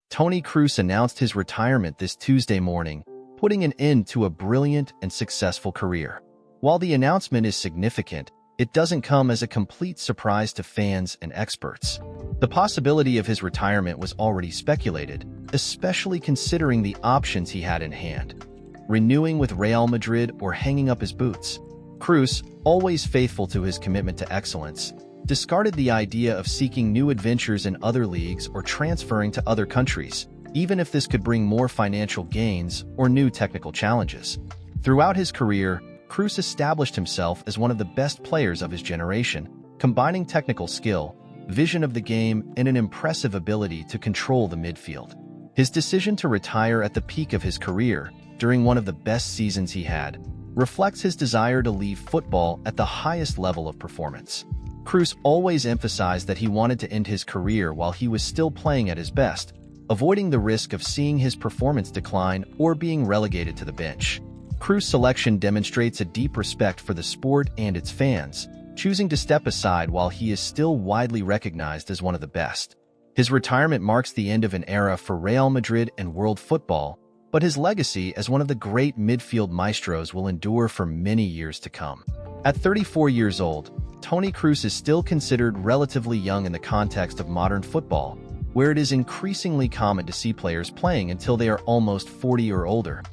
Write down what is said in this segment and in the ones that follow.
Toni Kroos announced his retirement this Tuesday morning, putting an end to a brilliant and successful career. While the announcement is significant, it doesn't come as a complete surprise to fans and experts. The possibility of his retirement was already speculated, especially considering the options he had in hand: renewing with Real Madrid or hanging up his boots. Kroos, always faithful to his commitment to excellence, discarded the idea of seeking new adventures in other leagues or transferring to other countries, even if this could bring more financial gains or new technical challenges. Throughout his career, Kroos established himself as one of the best players of his generation, combining technical skill, vision of the game, and an impressive ability to control the midfield. His decision to retire at the peak of his career, during one of the best seasons he had, reflects his desire to leave football at the highest level of performance. Kroos always emphasized that he wanted to end his career while he was still playing at his best, avoiding the risk of seeing his performance decline or being relegated to the bench. Kroos' selection demonstrates a deep respect for the sport and its fans, choosing to step aside while he is still widely recognized as one of the best. His retirement marks the end of an era for Real Madrid and world football, but his legacy as one of the great midfield maestros will endure for many years to come. At 34 years old, Toni Kroos is still considered relatively young in the context of modern football, where it is increasingly common to see players playing until they are almost 40 or older.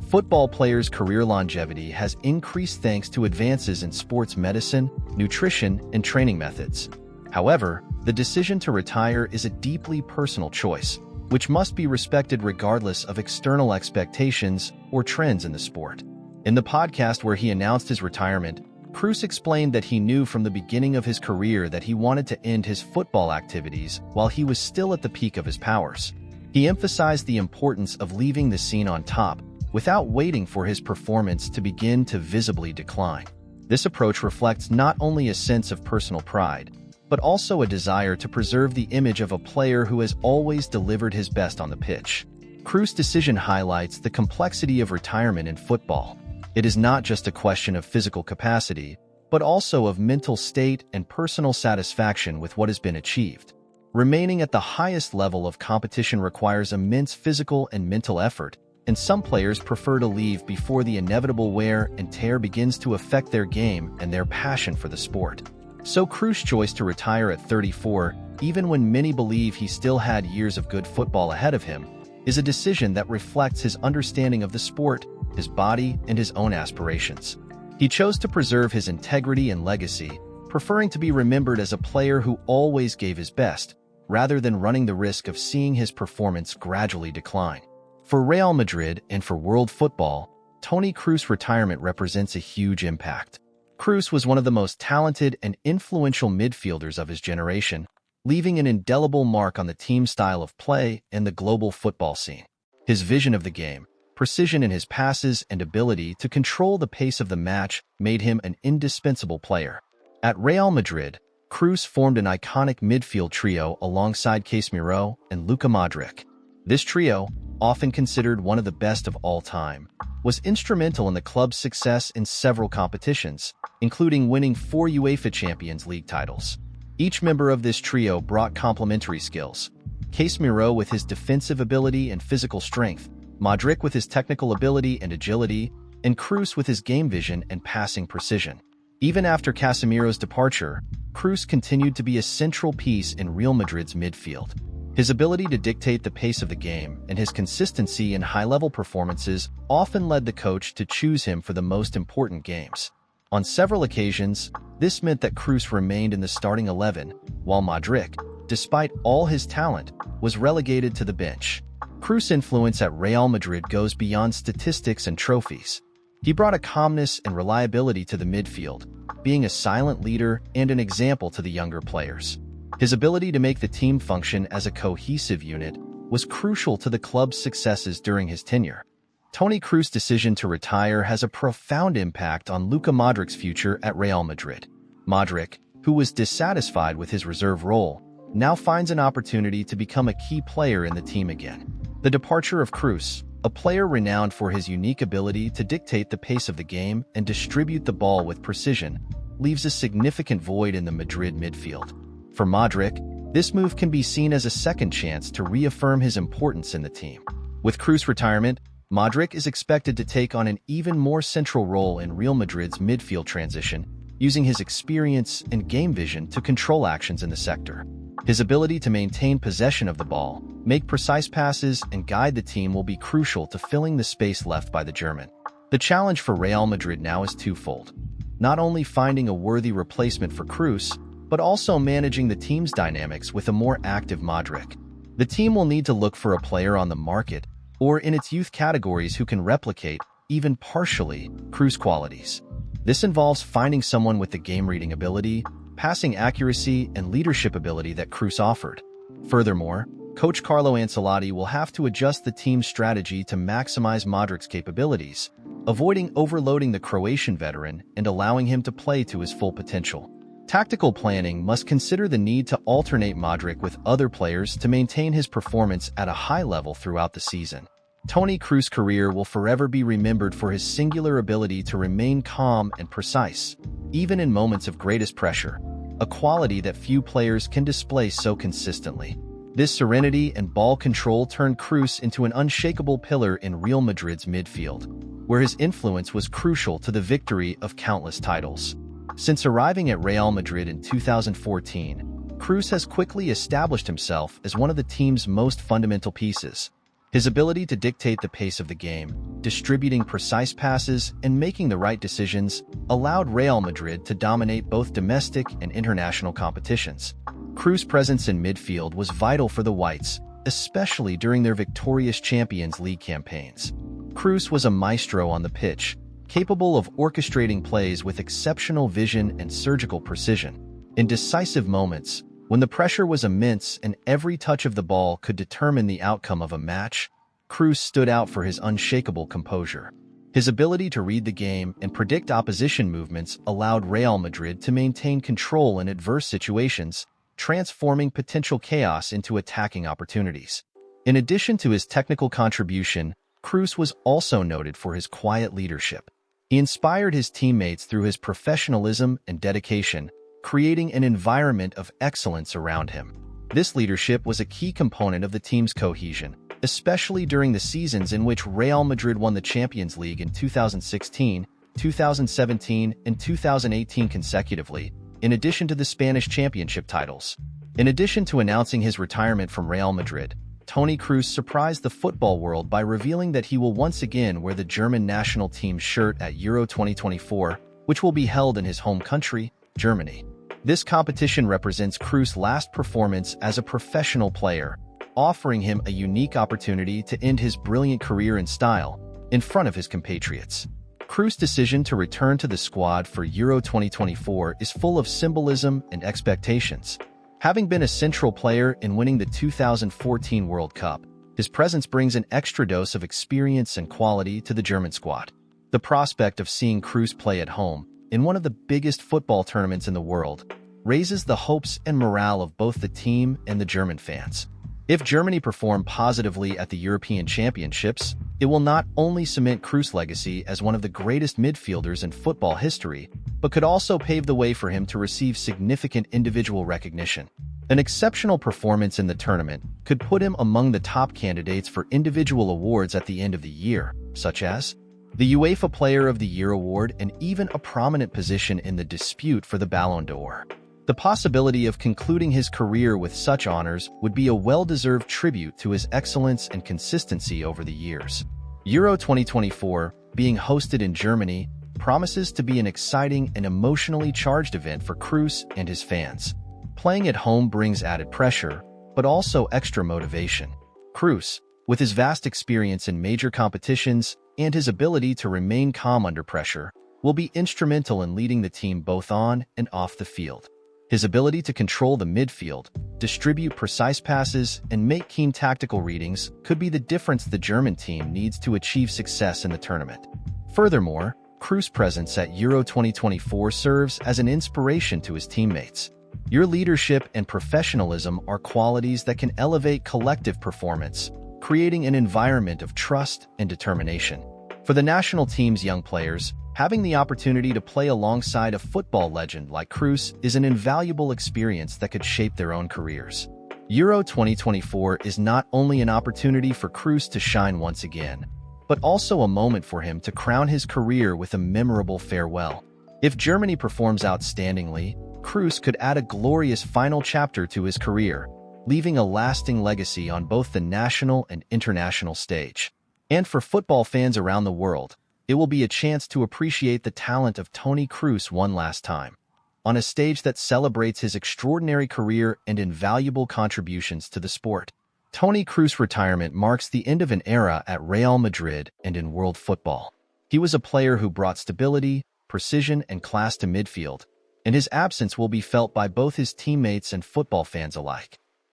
Football players' career longevity has increased thanks to advances in sports medicine, nutrition, and training methods. However, the decision to retire is a deeply personal choice, which must be respected regardless of external expectations or trends in the sport. In the podcast where he announced his retirement, Kroos explained that he knew from the beginning of his career that he wanted to end his football activities while he was still at the peak of his powers. He emphasized the importance of leaving the scene on top, without waiting for his performance to begin to visibly decline. This approach reflects not only a sense of personal pride, but also a desire to preserve the image of a player who has always delivered his best on the pitch. Kroos' decision highlights the complexity of retirement in football. It is not just a question of physical capacity, but also of mental state and personal satisfaction with what has been achieved. Remaining at the highest level of competition requires immense physical and mental effort, and some players prefer to leave before the inevitable wear and tear begins to affect their game and their passion for the sport. So Kroos' choice to retire at 34, even when many believe he still had years of good football ahead of him, is a decision that reflects his understanding of the sport, his body, and his own aspirations. He chose to preserve his integrity and legacy, preferring to be remembered as a player who always gave his best, rather than running the risk of seeing his performance gradually decline. For Real Madrid and for world football, Toni Kroos' retirement represents a huge impact. Kroos was one of the most talented and influential midfielders of his generation, leaving an indelible mark on the team's style of play and the global football scene. His vision of the game, precision in his passes, and ability to control the pace of the match made him an indispensable player. At Real Madrid, Kroos formed an iconic midfield trio alongside Casemiro and Luka Modric. This trio, often considered one of the best of all time, was instrumental in the club's success in several competitions, including winning 4 UEFA Champions League titles. Each member of this trio brought complementary skills: Casemiro with his defensive ability and physical strength, Modric with his technical ability and agility, and Kroos with his game vision and passing precision. Even after Casemiro's departure, Kroos continued to be a central piece in Real Madrid's midfield. His ability to dictate the pace of the game and his consistency in high-level performances often led the coach to choose him for the most important games. On several occasions, this meant that Kroos remained in the starting 11, while Modric, despite all his talent, was relegated to the bench. Kroos' influence at Real Madrid goes beyond statistics and trophies. He brought a calmness and reliability to the midfield, being a silent leader and an example to the younger players. His ability to make the team function as a cohesive unit was crucial to the club's successes during his tenure. Toni Kroos' decision to retire has a profound impact on Luka Modric's future at Real Madrid. Modric, who was dissatisfied with his reserve role, now finds an opportunity to become a key player in the team again. The departure of Kroos, a player renowned for his unique ability to dictate the pace of the game and distribute the ball with precision, leaves a significant void in the Madrid midfield. For Modric, This move can be seen as a second chance to reaffirm his importance in the team. With Kroos' retirement, Modric is expected to take on an even more central role in Real Madrid's midfield transition, using his experience and game vision to control actions in the sector. His ability to maintain possession of the ball, make precise passes, and guide the team will be crucial to filling the space left by the German. The challenge for Real Madrid now is twofold: not only finding a worthy replacement for Kroos, but also managing the team's dynamics with a more active Modric. The team will need to look for a player on the market or in its youth categories who can replicate, even partially, Kroos' qualities. This involves finding someone with the game-reading ability, passing accuracy, and leadership ability that Kroos offered. Furthermore, Coach Carlo Ancelotti will have to adjust the team's strategy to maximize Modric's capabilities, avoiding overloading the Croatian veteran and allowing him to play to his full potential. Tactical planning must consider the need to alternate Modric with other players to maintain his performance at a high level throughout the season. Toni Kroos' career will forever be remembered for his singular ability to remain calm and precise, even in moments of greatest pressure, a quality that few players can display so consistently. This serenity and ball control turned Kroos into an unshakable pillar in Real Madrid's midfield, where his influence was crucial to the victory of countless titles. Since arriving at Real Madrid in 2014, Kroos has quickly established himself as one of the team's most fundamental pieces. His ability to dictate the pace of the game, distributing precise passes, and making the right decisions allowed Real Madrid to dominate both domestic and international competitions. Kroos' presence in midfield was vital for the Whites, especially during their victorious Champions League campaigns. Kroos was a maestro on the pitch, capable of orchestrating plays with exceptional vision and surgical precision. In decisive moments, when the pressure was immense and every touch of the ball could determine the outcome of a match, Kroos stood out for his unshakable composure. His ability to read the game and predict opposition movements allowed Real Madrid to maintain control in adverse situations, transforming potential chaos into attacking opportunities. In addition to his technical contribution, Kroos was also noted for his quiet leadership. He inspired his teammates through his professionalism and dedication, creating an environment of excellence around him. This leadership was a key component of the team's cohesion, especially during the seasons in which Real Madrid won the Champions League in 2016, 2017, and 2018 consecutively, in addition to the Spanish championship titles. In addition to announcing his retirement from Real Madrid, Toni Kroos surprised the football world by revealing that he will once again wear the German national team shirt at Euro 2024, which will be held in his home country, Germany. This competition represents Kroos' last performance as a professional player, offering him a unique opportunity to end his brilliant career in style, in front of his compatriots. Kroos' decision to return to the squad for Euro 2024 is full of symbolism and expectations. Having been a central player in winning the 2014 World Cup, his presence brings an extra dose of experience and quality to the German squad. The prospect of seeing Kroos play at home, in one of the biggest football tournaments in the world, raises the hopes and morale of both the team and the German fans. If Germany perform positively at the European Championships, it will not only cement Kroos' legacy as one of the greatest midfielders in football history, but could also pave the way for him to receive significant individual recognition. An exceptional performance in the tournament could put him among the top candidates for individual awards at the end of the year, such as the UEFA Player of the Year award and even a prominent position in the dispute for the Ballon d'Or. The possibility of concluding his career with such honors would be a well-deserved tribute to his excellence and consistency over the years. Euro 2024, being hosted in Germany, promises to be an exciting and emotionally charged event for Kroos and his fans. Playing at home brings added pressure, but also extra motivation. Kroos, with his vast experience in major competitions and his ability to remain calm under pressure, will be instrumental in leading the team both on and off the field. His ability to control the midfield, distribute precise passes, and make keen tactical readings could be the difference the German team needs to achieve success in the tournament. Furthermore, Kroos' presence at Euro 2024 serves as an inspiration to his teammates. Your leadership and professionalism are qualities that can elevate collective performance, creating an environment of trust and determination. For the national team's young players, Having the opportunity to play alongside a football legend like Kroos is an invaluable experience that could shape their own careers. Euro 2024 is not only an opportunity for Kroos to shine once again, but also a moment for him to crown his career with a memorable farewell. If Germany performs outstandingly, Kroos could add a glorious final chapter to his career, leaving a lasting legacy on both the national and international stage. And for football fans around the world, it will be a chance to appreciate the talent of Toni Kroos one last time, on a stage that celebrates his extraordinary career and invaluable contributions to the sport. Toni Kroos' retirement marks the end of an era at Real Madrid and in world football. He was a player who brought stability, precision, and class to midfield, and his absence will be felt by both his teammates and football fans alike.